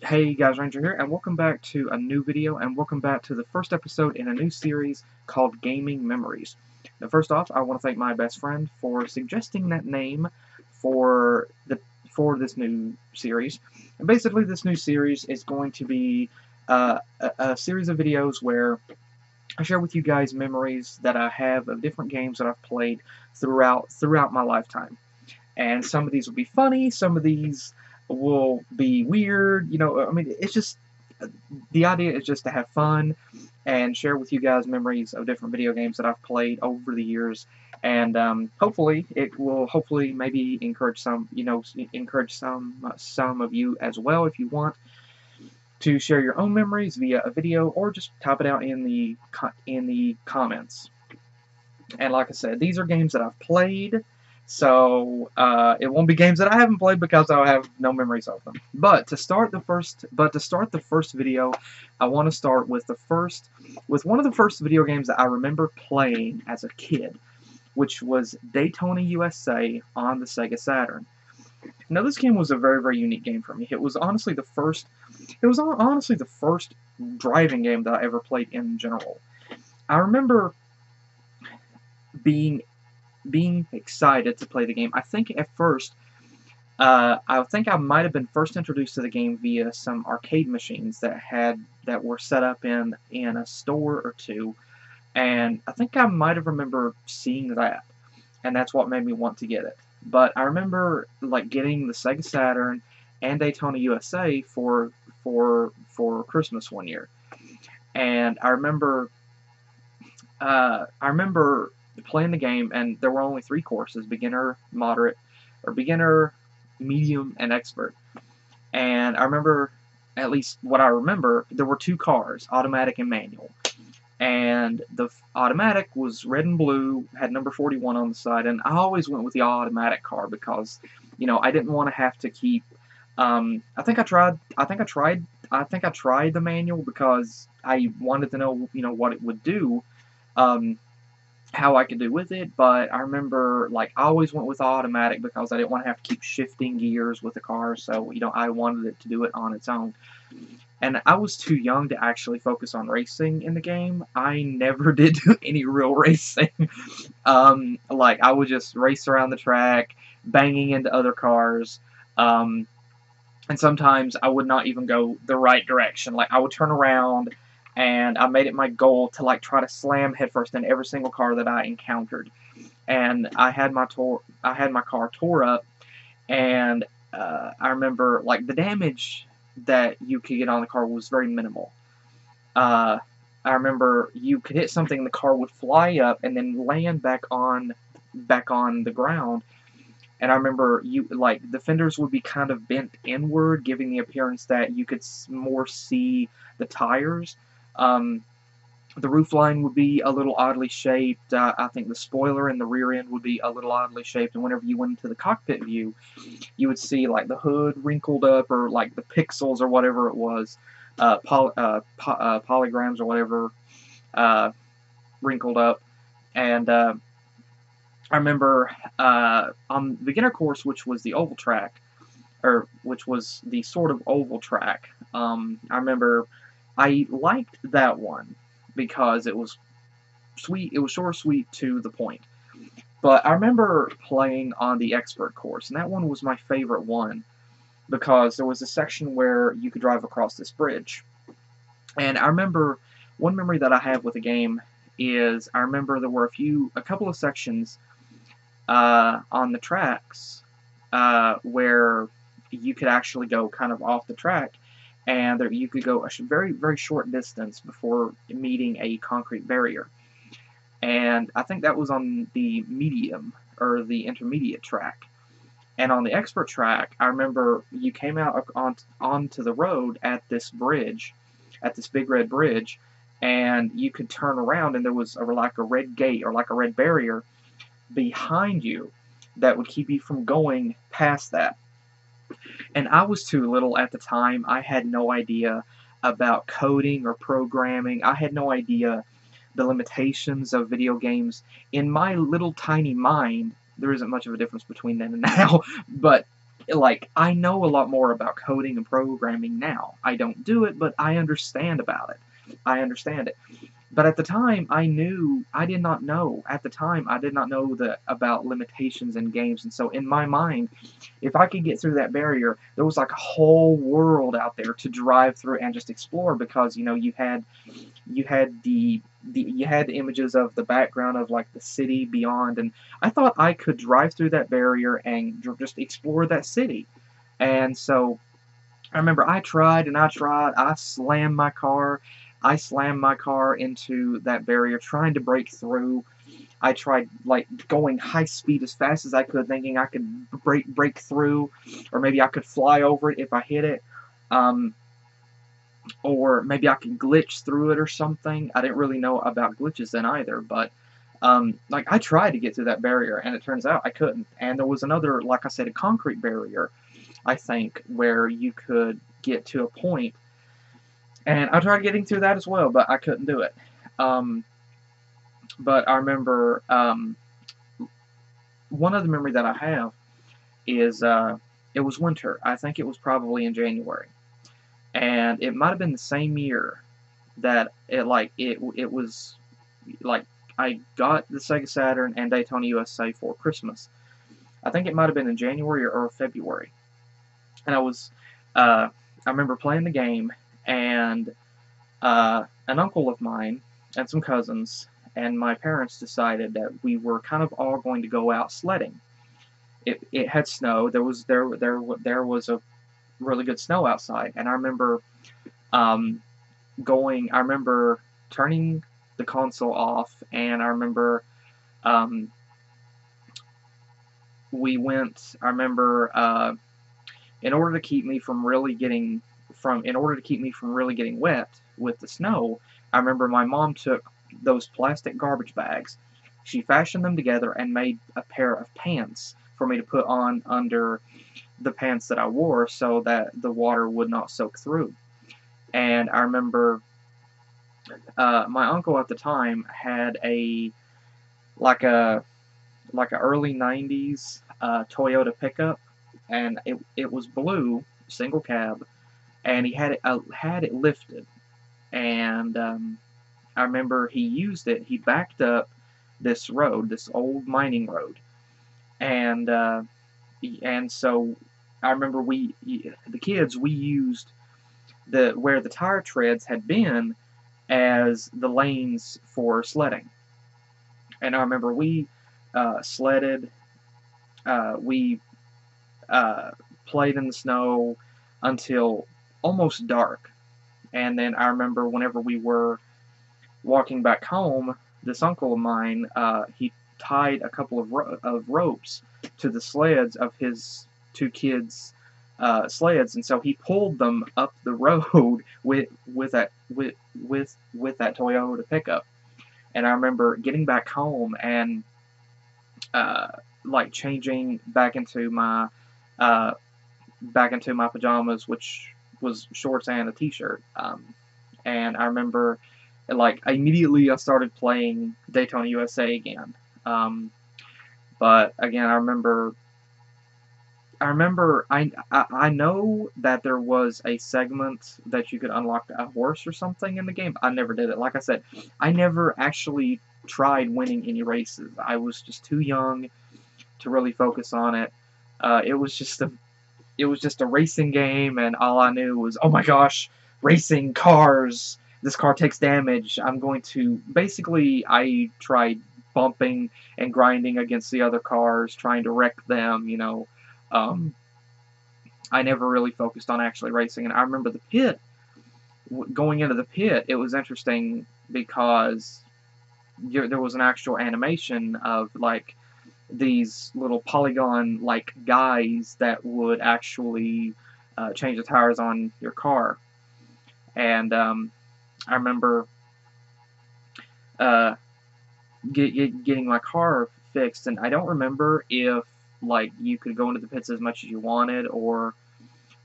Hey guys, Ranger here, and welcome back to a new video, and welcome back to the first episode in a new series called Gaming Memories. Now, first off, I want to thank my best friend for suggesting that name for this new series. And basically, this new series is going to be a series of videos where I share with you guys memories that I have of different games that I've played throughout my lifetime. And some of these will be funny, some of these will be weird. I mean, it's just the idea is just to have fun and share with you guys memories of different video games that I've played over the years, and hopefully it will maybe encourage some of you as well if you want to share your own memories via a video or just type it out in the comments. And like I said, these are games that I've played, so it won't be games that I haven't played because I have no memories of them. But to start the first video, I want to start with one of the first video games that I remember playing as a kid, which was Daytona USA on the Sega Saturn. Now, this game was a very, very unique game for me. It was honestly the first driving game that I ever played in general. I remember being excited to play the game. I think at first, I think I might have been first introduced to the game via some arcade machines that were set up in a store or two, and I think I might have remembered seeing that, and that's what made me want to get it. But I remember like getting the Sega Saturn and Daytona USA for Christmas one year, and I remember playing the game, and there were only three courses: beginner, moderate, or beginner, medium, and expert. And I remember, at least what I remember, there were two cars, automatic and manual. And the automatic was red and blue, had number 41 on the side, and I always went with the automatic car because, I didn't want to have to keep. I think I tried the manual because I wanted to know, what it would do. How I could do with it, but I remember like I always went with automatic because I didn't want to have to keep shifting gears with the car, so I wanted it to do it on its own. And I was too young to actually focus on racing in the game. I never did do any real racing. Like I would just race around the track, banging into other cars. And sometimes I would not even go the right direction. Like I would turn around, and I made it my goal to like try to slam headfirst in every single car that I encountered. And I had my car tore up, and I remember like the damage that you could get on the car was very minimal. I remember you could hit something, the car would fly up and then land back on the ground. And I remember the fenders would be kind of bent inward, giving the appearance that you could more see the tires. The roof line would be a little oddly shaped. I think the spoiler in the rear end would be a little oddly shaped. And whenever you went into the cockpit view, you would see like the hood wrinkled up, or like the pixels or whatever it was, polygons or whatever, wrinkled up. And I remember on the beginner course, which was the oval track, or which was the sort of oval track, I remember I liked that one because it was sweet. It was short, sweet, to the point. But I remember playing on the expert course, and that one was my favorite one because there was a section where you could drive across this bridge. And I remember one memory that I have with the game is I remember there were a couple of sections on the tracks where you could actually go kind of off the track, and you could go a very, very short distance before meeting a concrete barrier. And I think that was on the medium or the intermediate track. And on the expert track, I remember you came out onto the road at this bridge, at this big red bridge, and you could turn around, and there was like a red gate or like a red barrier behind you that would keep you from going past that. And I was too little at the time. I had no idea about coding or programming. I had no idea the limitations of video games. In my little tiny mind, there isn't much of a difference between then and now, but like, I know a lot more about coding and programming now. I don't do it, but I understand about it. I understand it. But at the time, I did not know. At the time, I did not know about limitations in games. And so in my mind, if I could get through that barrier, there was like a whole world out there to drive through and just explore, because, you had the images of the background of like the city beyond, and I thought I could drive through that barrier and just explore that city. And so I remember I tried and I tried. I slammed my car into that barrier trying to break through. I tried like going high speed as fast as I could, thinking I could break through, or maybe I could fly over it if I hit it. Um, or maybe I could glitch through it or something. I didn't really know about glitches then either, but like I tried to get through that barrier, and it turns out I couldn't. And there was another, like I said, a concrete barrier, I think, where you could get to a point, and I tried getting through that as well, but I couldn't do it. Um, but I remember one other memory that I have is it was winter. I think it was probably in January, and it might have been the same year that it was like I got the Sega Saturn and Daytona USA for Christmas. I think it might have been in January or February, and I remember playing the game, and an uncle of mine and some cousins and my parents decided that we were kind of all going to go out sledding. It had snow. There was a really good snow outside, and I remember um, I remember turning the console off, and I remember um, we went. I remember in order to keep me from really getting wet with the snow, I remember my mom took those plastic garbage bags. She fashioned them together and made a pair of pants for me to put on under the pants that I wore so that the water would not soak through. And I remember my uncle at the time had like a early '90s Toyota pickup, and it was blue, single cab, and he had it lifted, and I remember he used it. He backed up this road, this old mining road, and so I remember the kids, we used the where the tire treads had been as the lanes for sledding. And I remember we sledded, we played in the snow until almost dark. And then I remember whenever we were walking back home, this uncle of mine, he tied a couple of ropes to the sleds of his two kids' sleds, and so he pulled them up the road with that Toyota pickup. And I remember getting back home and uh, like changing uh, back into my pajamas, which was shorts and a t-shirt. And I remember, like, immediately I started playing Daytona USA again. Um, but again, I know that there was a segment that you could unlock a horse or something in the game. I never did it. Like I said, I never actually tried winning any races. I was just too young to really focus on it. It was just a racing game, and all I knew was, oh my gosh, racing cars. This car takes damage. I'm going to basically. I tried bumping and grinding against the other cars, trying to wreck them. Um, I never really focused on actually racing. And I remember the pit. Going into the pit, it was interesting because there was an actual animation of like these little polygon like guys that would actually change the tires on your car. And I remember uh, getting my car fixed, and I don't remember if like you could go into the pits as much as you wanted or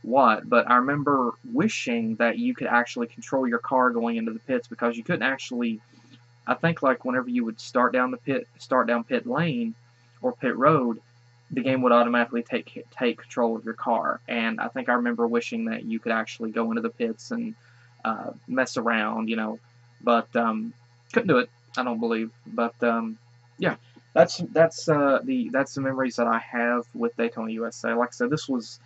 what, but I remember wishing that you could actually control your car going into the pits, because you couldn't actually. I think like whenever you would start down pit lane or pit road, the game would automatically take control of your car. And I think I remember wishing that you could actually go into the pits and mess around, but couldn't do it. I don't believe. But yeah, that's the memories that I have with Daytona USA. Like I said, this was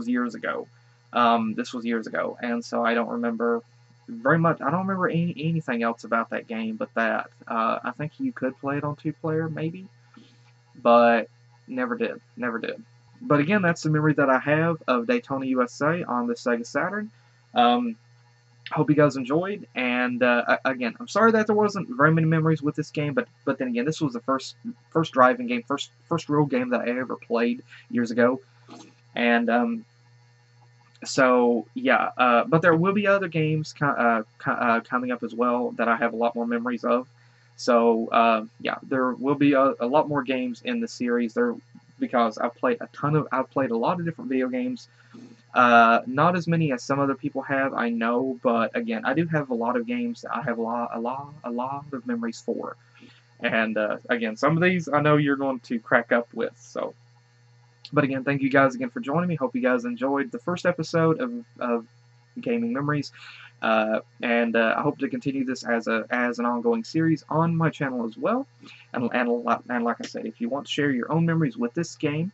years ago. This was years ago, and so I don't remember very much. I don't remember anything else about that game, but that I think you could play it on 2 player, maybe, but never did. But again, that's the memory that I have of Daytona USA on the Sega Saturn. Um, Hope you guys enjoyed, and again, I'm sorry that there wasn't very many memories with this game, but then again, this was the first driving game, first real game that I ever played years ago, and so yeah, but there will be other games coming up as well that I have a lot more memories of. So yeah, there will be a lot more games in the series there because I've played a lot of different video games. Not as many as some other people have, I know, but again, I do have a lot of games that I have a lot of memories for. And again, some of these I know you're going to crack up with. So, but again, thank you guys again for joining me. Hope you guys enjoyed the first episode of Gaming Memories. And I hope to continue this as an ongoing series on my channel as well. And like I said, if you want to share your own memories with this game,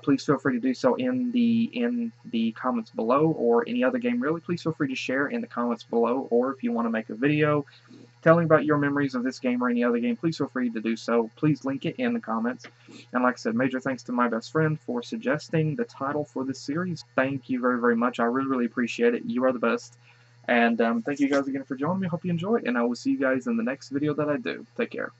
please feel free to do so in the comments below, or any other game really. Please feel free to share in the comments below, or if you want to make a video telling about your memories of this game or any other game, please feel free to do so. Please link it in the comments. And like I said, major thanks to my best friend for suggesting the title for this series. Thank you very, very much. I really, really appreciate it. You are the best. And thank you guys again for joining me. Hope you enjoyed, and I will see you guys in the next video that I do. Take care.